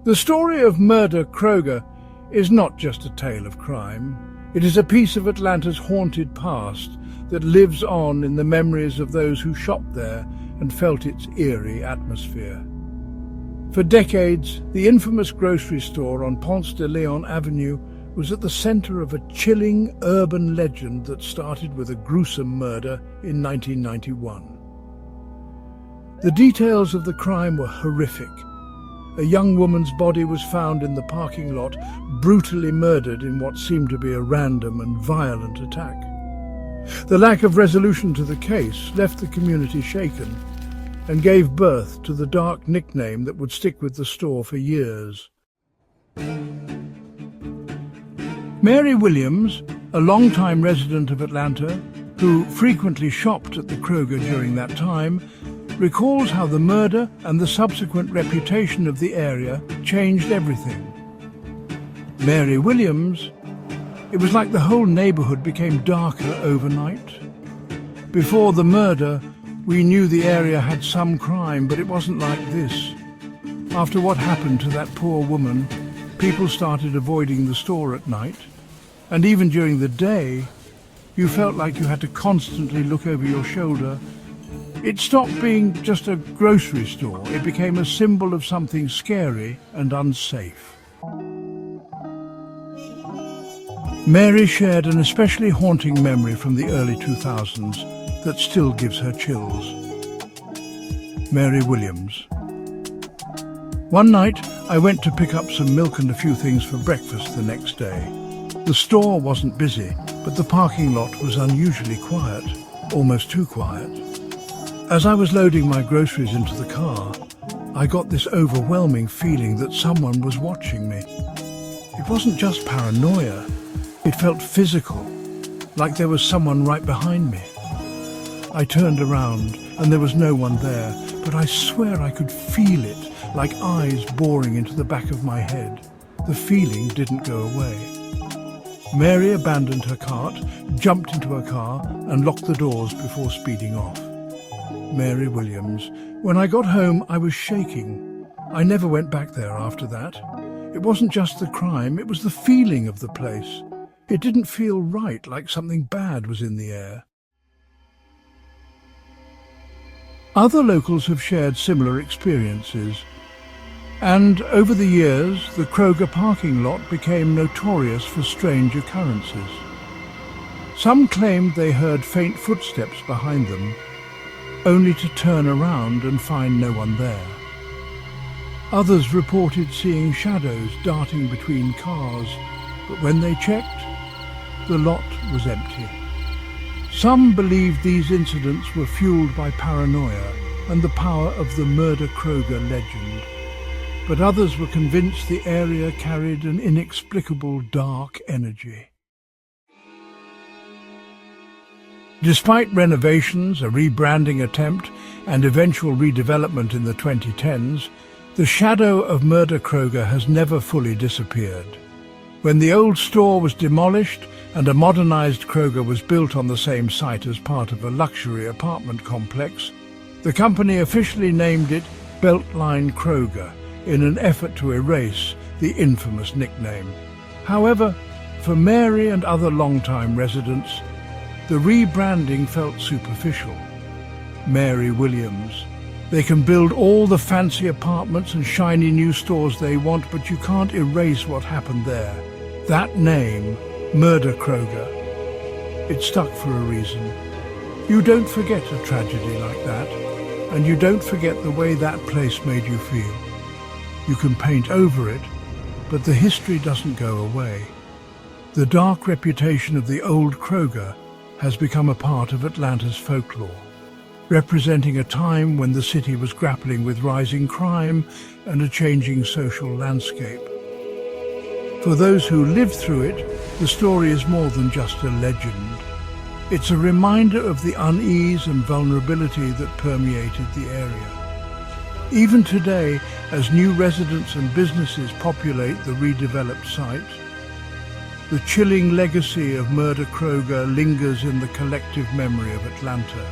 The story of Murder Kroger is not just a tale of crime. It is a piece of Atlanta's haunted past that lives on in the memories of those who shopped there and felt its eerie atmosphere. For decades, the infamous grocery store on Ponce de Leon Avenue was at the center of a chilling urban legend that started with a gruesome murder in 1991. The details of the crime were horrific. A young woman's body was found in the parking lot, brutally murdered in what seemed to be a random and violent attack. The lack of resolution to the case left the community shaken and gave birth to the dark nickname that would stick with the store for years. Mary Williams, a longtime resident of Atlanta, who frequently shopped at the Kroger during that time, recalls how the murder and the subsequent reputation of the area changed everything. Mary Williams, it was like the whole neighborhood became darker overnight. Before the murder, we knew the area had some crime, but it wasn't like this. After what happened to that poor woman, people started avoiding the store at night, and even during the day, you felt like you had to constantly look over your shoulder. It stopped being just a grocery store. It became a symbol of something scary and unsafe. Mary shared an especially haunting memory from the early 2000s that still gives her chills. Mary Williams. One night, I went to pick up some milk and a few things for breakfast the next day. The store wasn't busy, but the parking lot was unusually quiet, almost too quiet. As I was loading my groceries into the car, I got this overwhelming feeling that someone was watching me. It wasn't just paranoia. It felt physical, like there was someone right behind me. I turned around and there was no one there, but I swear I could feel it, like eyes boring into the back of my head. The feeling didn't go away. Mary abandoned her cart, jumped into her car and locked the doors before speeding off. Mary Williams. When I got home, I was shaking. I never went back there after that. It wasn't just the crime, it was the feeling of the place. It didn't feel right, like something bad was in the air. Other locals have shared similar experiences. And over the years, the Kroger parking lot became notorious for strange occurrences. Some claimed they heard faint footsteps behind them, only to turn around and find no one there. Others reported seeing shadows darting between cars, but when they checked, the lot was empty. Some believed these incidents were fueled by paranoia and the power of the Murder Kroger legend, but others were convinced the area carried an inexplicable dark energy. Despite renovations, a rebranding attempt, and eventual redevelopment in the 2010s, the shadow of Murder Kroger has never fully disappeared. When the old store was demolished and a modernized Kroger was built on the same site as part of a luxury apartment complex, the company officially named it Beltline Kroger in an effort to erase the infamous nickname. However, for Mary and other longtime residents, the rebranding felt superficial. Mary Williams. They can build all the fancy apartments and shiny new stores they want, but you can't erase what happened there. That name, Murder Kroger, it stuck for a reason. You don't forget a tragedy like that, and you don't forget the way that place made you feel. You can paint over it, but the history doesn't go away. The dark reputation of the old Kroger has become a part of Atlanta's folklore, representing a time when the city was grappling with rising crime and a changing social landscape. For those who lived through it, the story is more than just a legend. It's a reminder of the unease and vulnerability that permeated the area. Even today, as new residents and businesses populate the redeveloped site, the chilling legacy of Murder Kroger lingers in the collective memory of Atlanta.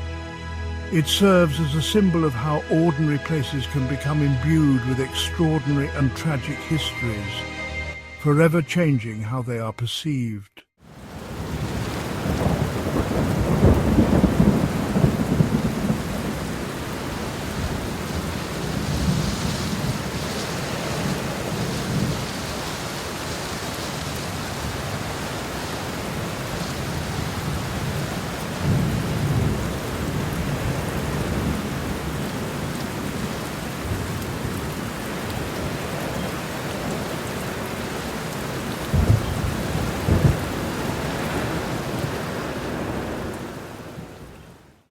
It serves as a symbol of how ordinary places can become imbued with extraordinary and tragic histories, forever changing how they are perceived.